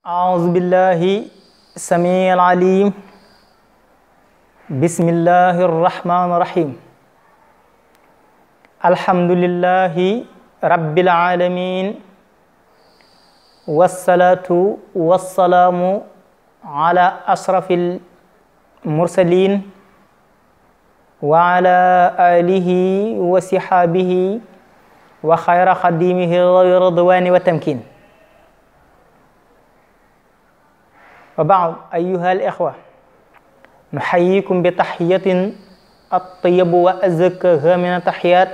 أعوذ بالله السميع العليم بسم الله الرحمن الرحيم الحمد لله رب العالمين والصلاة والسلام على أشرف المرسلين وعلى آله وصحبه وخير خديمه الرضوان والتمكين وبعد أيها الإخوة نحييكم بتحية الطيب وأزكى من التحيات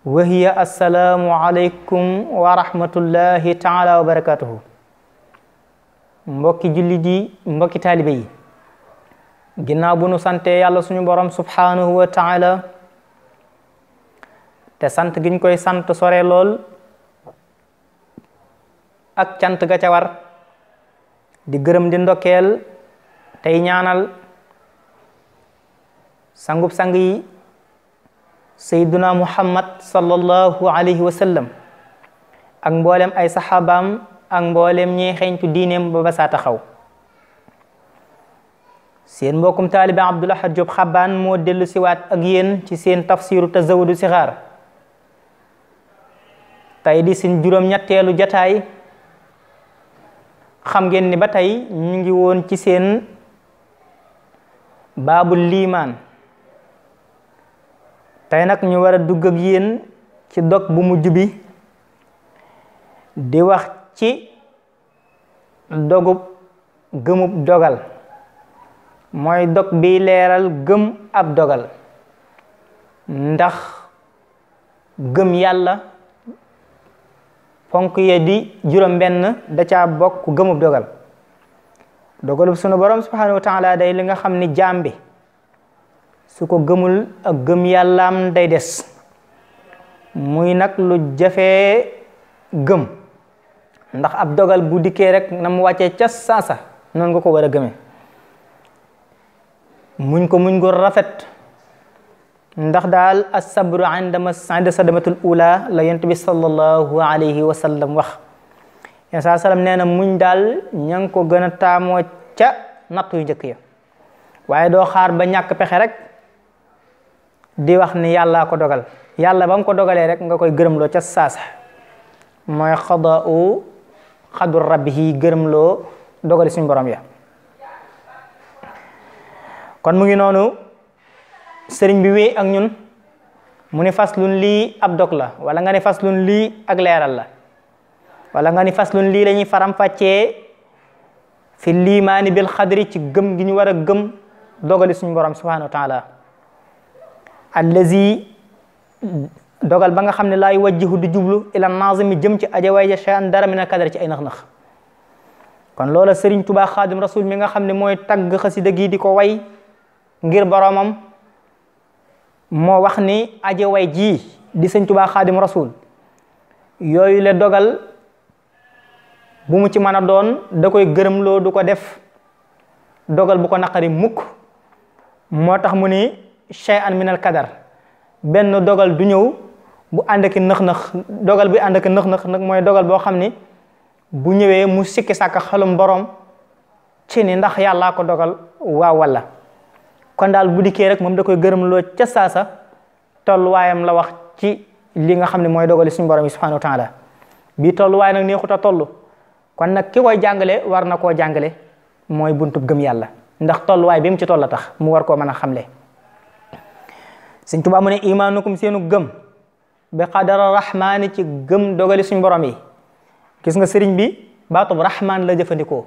وهي السلام عليكم ورحمة الله تعالى وبركاته mbokki jullit yi mbokki taalibe yi ginnaaw bu nu sante yàlla suñu borom subhanahu wa taala te sant giñ koy sant sore lool ak cant ga ca war di gërëm di ndokkeel tey ñaanal sangub sang yi sayyiduna muhammad sallallahu alayhi wa sallam ak mboolem ay saxaabaam ak mboolem ñi xeeñtu diineem ba saa taxaw seen mbokkum taalibe Abdul Ahad Diop Xabaan moo dellu siwaat ak yéen ci seen tafsiru Tazawudu Sixaar tey di seen juróom-ñetteelu jataay xam ngeen ni ba tey ñu ngi woon ci seen baabul liimaan tey nag ñu war a dugg ak yéen ci dog bu mujj bi di wax ci dogub gëmub dogal mooy dog bi leeral gëm ab dogal ndax gëm yàlla fonk ye di juróom benn da caa bokk gëmub dogal dogalub sunu borom subhanahu wa taala day li nga xam ni jaam bi su ko gëmul ak gëm yàllaam day des muy nag lu jafee gëm ndax ab dogal bu dikkee rek na mu wàccee ca saasa noonu nga ko war a gëmee muñ ko muñ ko rafet ndax daal as-sabru inda sadamatul ula la yonent bi sallallahu alayhi wa sallam wax yéen saa sallam nee na muñ daal ña ngi ko gën a taamoo ca nattu yu njëkk ya waaye doo xaar ba ñàkk pexe rek di wax ni yàllaa ko dogal yàlla ba mu ko dogalee rek nga koy gërëmloo ca saasa mooy xadaa'u xadur rabbihi gërëmloo dogali suñu borom ya kon mu ngi noonu sëriñ bi wéy ak ñun mu ni faslun lii ab dog la wala nga ni faslun lii ak leeral la wala nga ni faslun lii la ñuy faram-fàccee fi liimaani bil xadri ci gëm gi ñu war a gëm dogali suñu borom subhanahu wa taala allazi dogal ba nga xam ne laay wajjihu du jublu ila nazimi jëm ci ajawaay ja shay'an dara min al kadar ci ay nax-nax kon loola sëriñ Tuubaa xaadim rasul mi nga xam ne mooy tagg xasida gi di ko way ngir boromam moo wax ni aje way ji di sëñ Tuubaa xaadim rasul yooyu le dogal bu mu ci mën a doon da koy gërëmloo du ko def dogal bu ko naqari mukk moo tax mu ni shay'an min al kadar benn dogal du ñëw bu ànd ak nëx-nëx dogal bi ànd ak nëx-nëx nag mooy dogal boo xam ni bu ñëwee mu sikki sàkk xelum borom ci ni ndax yàllaa ko dogal waaw walla kon daal bu dikkee rek moom da koy gërëmloo ca saasa tolluwaayam la wax ci li nga xam ne mooy dogali suñu borom yi subhanahu wa taala bii tolluwaay nag neexut a toll kon nag ki koy jàngale war na koo jàngale mooy buntub gëm yàlla ndax tolluwaay bi mu ci toll tax mu war koo mën a xamle Sëñ Tuubaa mu ne imaanukum seenu gëm bi qadara rahmaani ci gëm dogali suñu borom yi gis nga sëriñ bi baatub rahmaan la jëfandikoo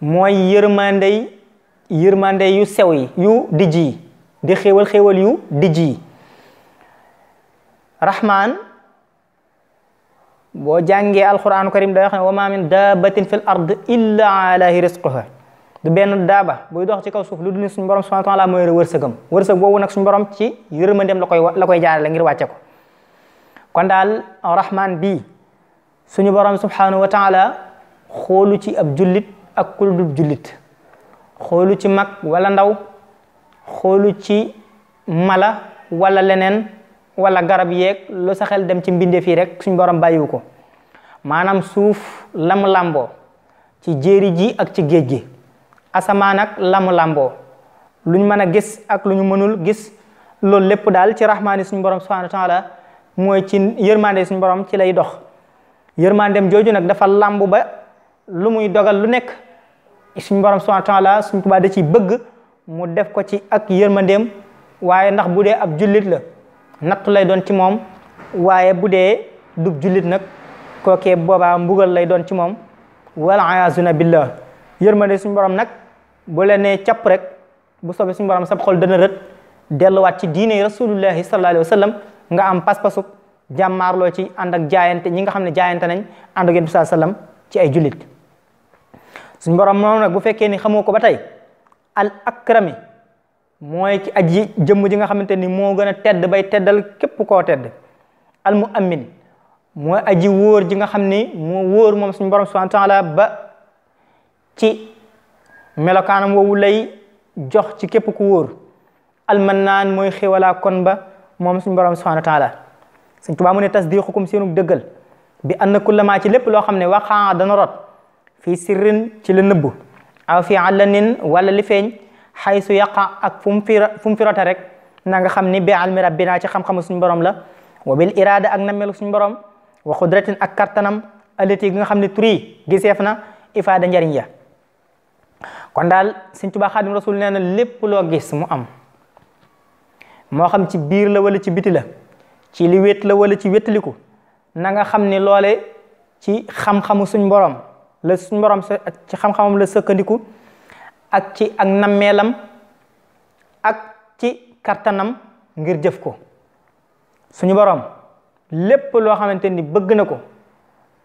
mooy yërmande yu sew yi yu dijj yi di xéewal yu dijj yi rahmaan boo jàngee alquranu karim day wax ne wa ma min daabatin fil ard illa alahi rizquha du benn daaba buy dox ci kaw suuf lu dul suñu borom subhanahu wa ta'ala mooy wërsëgam wërsëg boobu nag suñu borom ci yërmandeem la koy jaarale ngir wàcce ko kon daal rahmaan bii suñu borom subhanahu wa ta'ala xoolu ci ab jullit ak ku dul jullit xoolu ci mag wala ndaw xoolu ci mala wala leneen wala garab yeeg lu sa xel dem ci mbindeef yi rek suñ borom bàyyiwu ko maanaam suuf lam làmboo ci jéeri ji ak ci géej gi asamaan ak lamu lamboo luñ mën a gis ak lu ñu mënul gis loolu lépp daal ci rahmaani suñu borom subhanahu wa taala mooy ci yërmande suñu borom ci lay dox yërmandem jooju nag dafa lamb ba lu muy dogal lu nekk suñu borom subhanahu wa taala suñ Tuubaa da ci bëgg mu def ko ci ak yërmandeem waaye ndax bu dee ab jullit la nattu lay doon ci moom waaye bu dee dub jullit nag kookee boobaa mbugal lay doon ci moom wala ayaazuna billah yërmande suñu borom nag bu la nee capp rek bu soobee suñu borom sab xol dana rët delluwaat ci diine rasulullahi sallallahu alayhi wa sallam nga am pas-pasu jàmmaarloo ci ànd ak jaayante ñi nga xam ne jaayante nañ ànd ak yonent bi sallam ci ay jullit suñu borom moom nag bu fekkee ni xamoo ko ba tey al akrami mooy ci aji jëmm ji nga xamante ni moo gën a tedd bay teddal képp koo tedd al mu amin mooy aji wóor ji nga xam ni moo wóor moom suñu borom subhanahu wa taala ba ci melokaanam woowu lay jox ci képp ku wóor almannaan mooy xéwalaa kon ba moom suñu borom subhanahu wa taala Sëñ Tuubaa mu ne tasdiqukum seenu dëggal bi anna kullama ci lépp loo xam ne waxaa dana rot fii sirrin ci la nëbbu aw fii allanin wala li feeñ xaysu yaqa ak fu mu fi rote rek na nga xam ni bi almi rabbina ci xam-xamu suñu borom la wa bil irada ak nammelu suñu borom wa xudratin ak kartanam alati gi nga xam ne turi giseef na ifaada njariñ ya kon daal Sëñ Tuubaa Xaadim Rasul nee na lépp loo gis mu am moo xam ci biir la wala ci biti la ci li wét la wala ci wétaliku na nga xam ni loole ci xam-xamu suñ borom la suñ borom ci xam-xamam la sëkkandiku ak ci ak nammeelam ak ci kartanam ngir jëf ko suñu borom lépp loo xamante ni bëgg na ko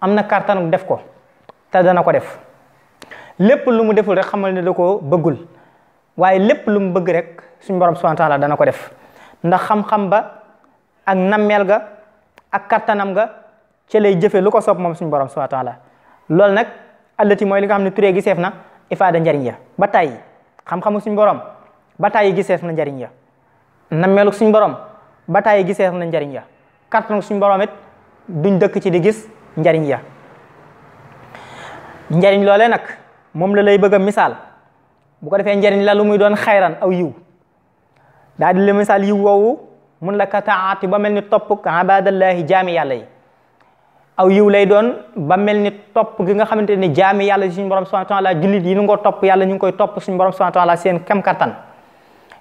am na kartanu def ko te dana ko def lépp lu mu deful rek xamal ne da ko bëggul waaye lépp lu mu bëgg rek suñu borom subhanahu wa taala dana ko def ndax xam-xam ba ak nammeel ga ak kattanam ga ci lay jëfe lu ko soob moom suñu borom subhanahu wa taala loolu nag allati mooy li nga xam ne turee giseef na ifaada njariñ ya ba tàyyi xam-xamu suñu borom ba tàyyi giseef na njariñ ya nammeelu suñu borom ba tàyyi giseef na njariñ ya kattanu suñu borom it duñ dëkk ci di gis njariñ ya njariñ loolee nag moom la lay bëgg a misaal bu ko defee njariñ la lu muy doon xayran aw yiw daal di la misaal yiw woowu mun la ka taati ba mel ni topp ibadallahi jaami yàlla yi aw yiw lay doon ba mel ni topp gi nga xamante ni jaami yàlla suñu borom subhanahu wa taala jullit yi nu ngoo topp yàlla ñu ngi koy topp suñu borom subhanahu wa taala seen kem kattan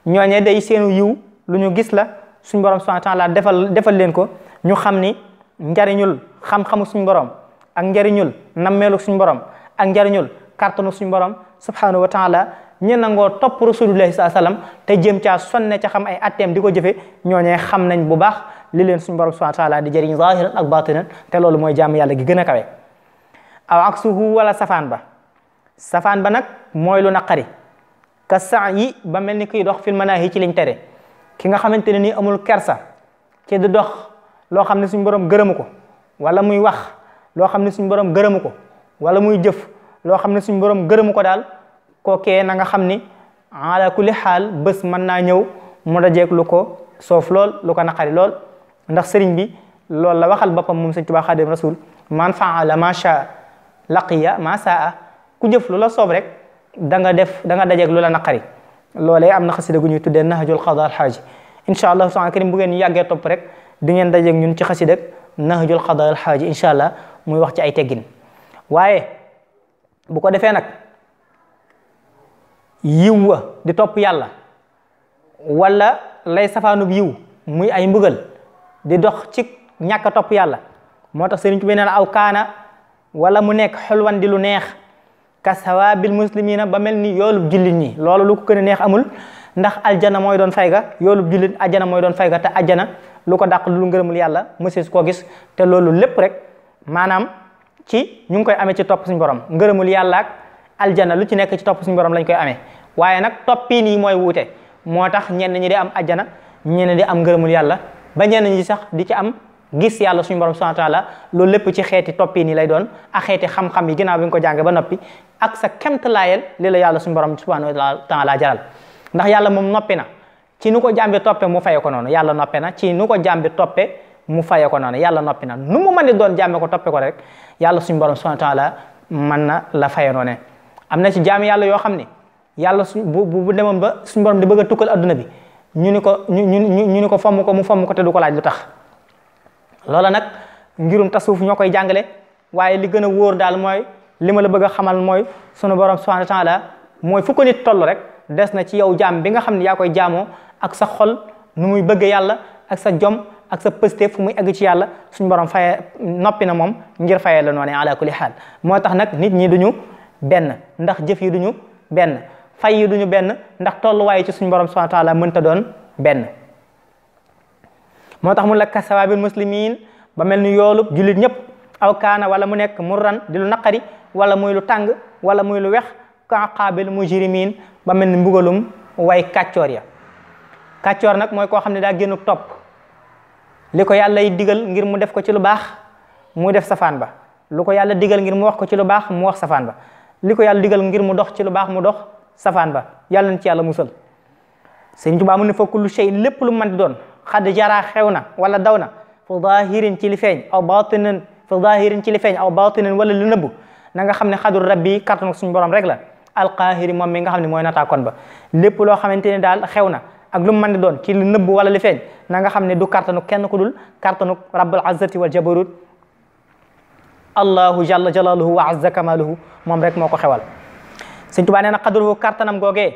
ñooñee day seenu yiw lu ñu gis la suñu borom subhanahu wa taala defal leen ko ñu xam ni njariñul xam-xamu suñu borom ak njariñul nammeelu suñu borom ak njariñul kartanu suñu borom subhanahu wa taala ñe nangoo topp rasulullahi sallallahu alayhi wasallam te jëm caa sonne ca xam ay atteem di ko jëfe ñooñee xam nañ bu baax li leen suñu borom subhanahu wa taala di jëriñ zahiran ak batinan te loolu mooy jaamu yàlla gi gën a kawe aw aksuhu wala safaan ba nag mooy lu naqari ka sa yi ba mel ni kuy dox fil manaahi ci liñ tere ki nga xamante ne nii amul kersa ci di dox loo xam ne suñu borom gërëmu ko wala muy wax loo xam ne suñu borom gërëmu ko wala muy jëf loo xam ne suñu borom gërëmu ko daal kookee na nga xam ni ala kulli xaal bés mën naa ñëw mu dajeeg lu ko soof lool lu ko naqari lool ndax sëriñ bi loolu la waxal boppam moom Sëriñ Tuubaa Xaadimu Rasuul man faala ma shaa laqiya ma saa ku jëf lu la soob rek da nga dajeeg lu la naqari loolee am na xasida gu ñuy tuddee nahjul qadaa al xaaji incha allah taala karim bu ngeen yàggee topp rek di ngeen dajeeg ñun ci xasida nahjul qadaa al xaaji incha allah muy wax ci ay teggin waaye bu ko defee nag yiw wa di topp yàlla wala lay safaanub yiw muy ay mbugal di dox ci ñàkk a topp yàlla moo tax sëriñ bi nee na aw kaana wala mu nekk xulwan di lu neex ka sawaabil muslimina ba mel ni yoolub jullit ñi loolu lu ko gën a neex amul ndax aljana mooy doon fayga yoolub jullit ajjana mooy doon fayga te ajjana lu ko dàq lu ngërëmul yàlla mësees koo gis te loolu lépp rek maanaam ci ñu ngi koy amee ci topp suñu borom ngërëmul yàlla ak aljana lu ci nekk ci topp suñu borom lañ koy amee waaye nag toppiin yi mooy wuute moo tax ñenn ñi di am ajjana ñenn di am ngërëmul yàlla ba ñenn ñi sax di ci am gis yàlla suñu borom subhanahu wa taala loolu lépp ci xeeti toppiin yi lay doon ak xeeti xam-xam yi ginnaaw bi nga ko jàngee ba noppi ak sa kemtalaayel li la yàlla suñu borom subhanahu wa taala jaral ndax yàlla moom noppi na ci nu ko jàmbi toppe mu faye ko noonu yàlla noppi na ci nu ko jàmbi toppe mu faye ko noonu yàlla noppi na nu mu mën di doon jàmme ko toppe ko rek yàlla suñu borom subhanahu wa taala mën na la faye noone am na ci jaami yàlla yoo xam ne yàlla bu demoon ba suñu borom di bëgg a tukkal adduna bi ñu ni ko fomm ko mu fomm ko te du ko laaj lu tax loola nag ngirum tasawuf ñoo koy jàngale waaye li gën a wóor daal mooy li ma la bëgg a xamal mooy sunu borom subhanahu wa taala mooy fu ko nit toll rek des na ci yow jaam bi nga xam ne yaa koy jaamoo ak sa xol nu muy bëgg yàlla ak sa jom ak sa pëste fu muy egg ci yàlla suñu borom faye noppi na moom ngir fayee la noonu ala kulli xaal moo tax nag nit ñi duñu benn ndax jëf yi duñu benn fay yi duñu benn ndax tolluwaay ci suñu borom subhanahu wa taala mënta doon benn moo tax mun la kasawaabil muslimin ba mel ni yoolub jullit ñëpp aw kaana wala mu nekk murran di lu naqari wala muy lu tàng wala muy lu wex ka qaabil mujrimin ba mel ni mbugalum way kàccoor ya kàccoor nag mooy koo xam ne daa génn topp li ko yàlla yi digal ngir mu def ko ci lu baax mu def safaan ba lu ko yàlla digal ngir mu wax ko ci lu baax mu wax safaan ba li ko yàlla digal ngir mu dox ci lu baax mu dox safaan ba yàlla na ci yàlla musal Sëñ Tuubaa mu ne fa kullu shay lépp lu mën di doon xadd jaraa xew na wala daw na fi zahirin ci li feeñ aw batinin fi zahirin ci li feeñ aw batinin wala lu nëbbu na nga xam ne xadul rabbi kàttanu suñu borom rek la alqaahiri moom mi nga xam ne mooy nataakoon ba lépp loo xamante ne daal xew na ak lu mu mën di doon ci lu nëbbu wala li feeñ na nga xam ne du kàttanu kenn ku dul kàttanu rabbul azzati wal jabarut allahu jalla jalaluhu wa azza kamaluhu moom rek moo ko xewal Sëñ Tuubaa nee na xadruhu kàttanam googee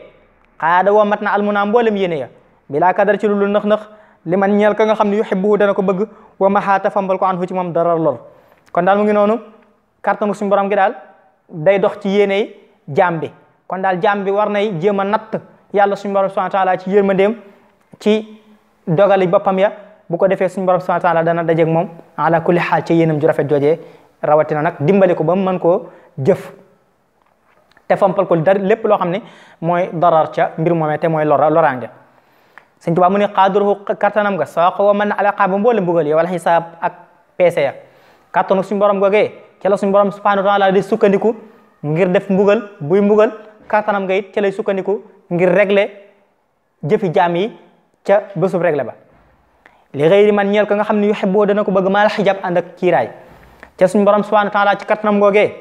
xaada woo mat na almunaa mboolem yéene ya bilaa kadar ci lu nëx-nëx li man ñeel ka nga xam ne yuhibbuhu dana ko bëgg wa maxaata fambal ko anhu ci moom dara lor kon daal mu ngi noonu kàttanu suñu borom gi daal day dox ci yéene jaam bi kon daal jaam bi war nay jéem a natt yàlla suñu borom subhanahu wa taala ci yërmandeem ci dogali boppam ya bu ko defee suñu borom subhanahu wa taala dana dajeeg moom ala kulli xaal ci yéenam ju rafet joojee rawatina nag dimbali ko ba mu mën koo jëf te fampal ko dar lépp loo xam ne mooy darar ca mbir moomee te mooy loraange Sëñ Tuubaa mu ne xaadruhu kattanam nga soo ko mën na alaqaa ba mboole mbugal ya wala xisaab ak peese ya kattanu suñu borom googee ca la suñu borom subhanahu wa taala di sukkandiku ngir def mbugal buy mbugal kattanam nga it ca lay sukkandiku ngir régler jëfi jaam yi ca bésub régler ba li xëyri man ñeel ko nga xam ne yuhibbu dana ko bëgg maal xijab ànd ak kiiraay ca suñu borom subhanahu wa taala ci kattanam googee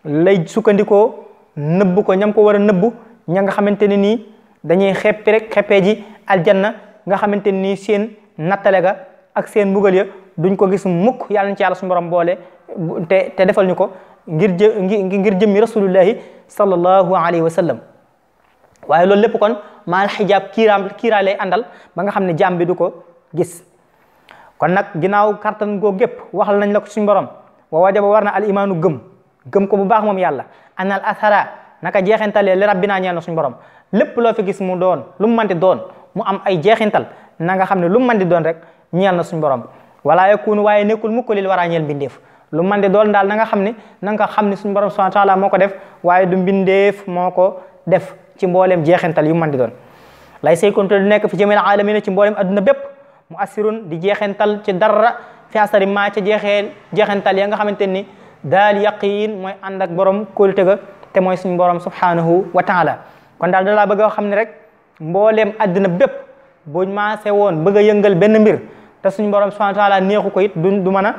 lay sukkandikoo nëbbu ko ñam ko war a nëbbu ña nga xamante ne nii dañuy xeppi rek xeppee ji aljanna nga xamante ne nii seen nattale ga ak seen mbugal ya duñ ko gis mukk yàlla na ci yàlla suñu borom boole te defal ñu ko ngir jëmmi rasulullahi sallallahu alayhi wa sallam waaye loolu lépp kon maal xijaab kiiraay lay àndal ba nga xam ne jaam bi du ko gis kon nag ginnaaw kartan goo gépp waxal nañ la ko suñu borom wa wajaba war na al imaanu gëm ko bu baax moom yàlla anal athara naka jeexintalee li rabbinaa ñeel na suñu borom lépp loo fi gis mu doon lu mu mënti doon mu am ay jeexintal na nga xam ne lu mu mënti doon rek ñeel na suñu borom wala yakunu waaye nekkul mukk lil waraa ñeel mbindeef lu mu mënti doon daal na nga xam ne suñu borom subhanahu wa taala moo ko def waaye du mbindeef moo ko def ci mbooleem jeexintal yu mu mënti doon lay say konte du nekk fi jamil alamina ci mbooleem adduna bépp mu assirun di jeexintal ci dara fi asari ma ca jeexintal ya nga xamante ni daal yaqiin mooy ànd ak borom kóolute ga te mooy suñu borom subhanahu wa taala kon daal dalaa bëgg a xam ne rek mbooleem àddina bépp buñ maase woon bëgg a yëngal benn mbir te suñu borom subhanahu wa taala neexu ko it du mën a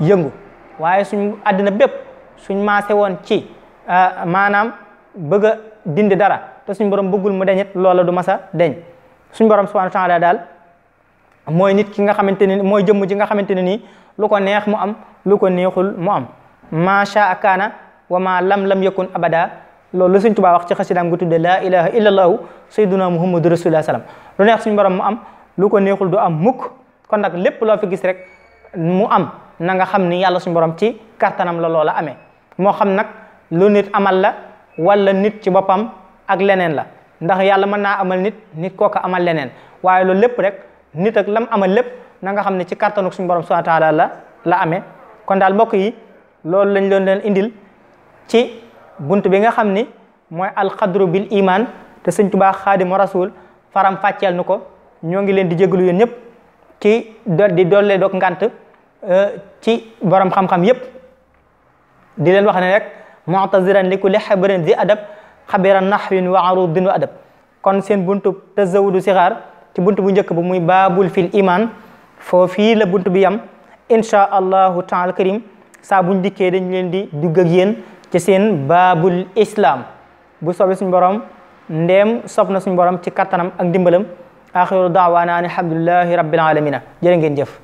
yëngu waaye suñu àddina bépp suñ maase woon ci maanaam bëgg a dindi dara te suñu borom bëggul mu deñit loola du masa deñ suñu borom subhanahu wa taala daal mooy nit ki nga xamante ne mooy jëmm ji nga xamante ne nii lu ko neex mu am lu ko neexul mu am ma shaa kaana wa ma lam yakun abada loolu la Sëñ Tuubaa wax ci xasidaam gu tudde laa ilaha illa allahu sayyiduna muhammadu rasulullah sallam lu neex suñu borom mu am lu ko neexul du am mukk kon nag lépp loo fi gis rek mu am na nga xam ni yàlla suñu borom ci kartanam la loola amee moo xam nag lu nit amal la wala nit ci boppam ak leneen la ndax yàlla mën naa amal nit kooka amal leneen waaye loolu lépp rek nit ak lam amal lépp na nga xam ne ci kartanu suñu borom subhanahu wa taala la amee kon daal mbokk yi loolu lañ leen indil ci bunt bi nga xam ni mooy alxadru bil iman te Sëñ Tuubaa Xaadimu Rasuul faram fàcceel nu ko ñoo ngi leen di jégalu yéen ñëpp ci di doole doog ngant ci borom xam-xam yépp di leen wax ne rek mu'taziran li kulli xabarin zi adab xabiran nahwin wa arudin wa adab kon seen buntu tazawudu sixaar ci buntu bu njëkk bu muy baabul fil iman foofii la buntu bi yam insha allahu taala karim saa buñ dikkee dañ leen di dugg ak yéen ci seen baabul islam bu soobee suñu borom ndéem sob na suñu borom ci kattanam ak dimbalam axiru daawaana an alhamdulillahi rabbil alamina jërë ngeen jëf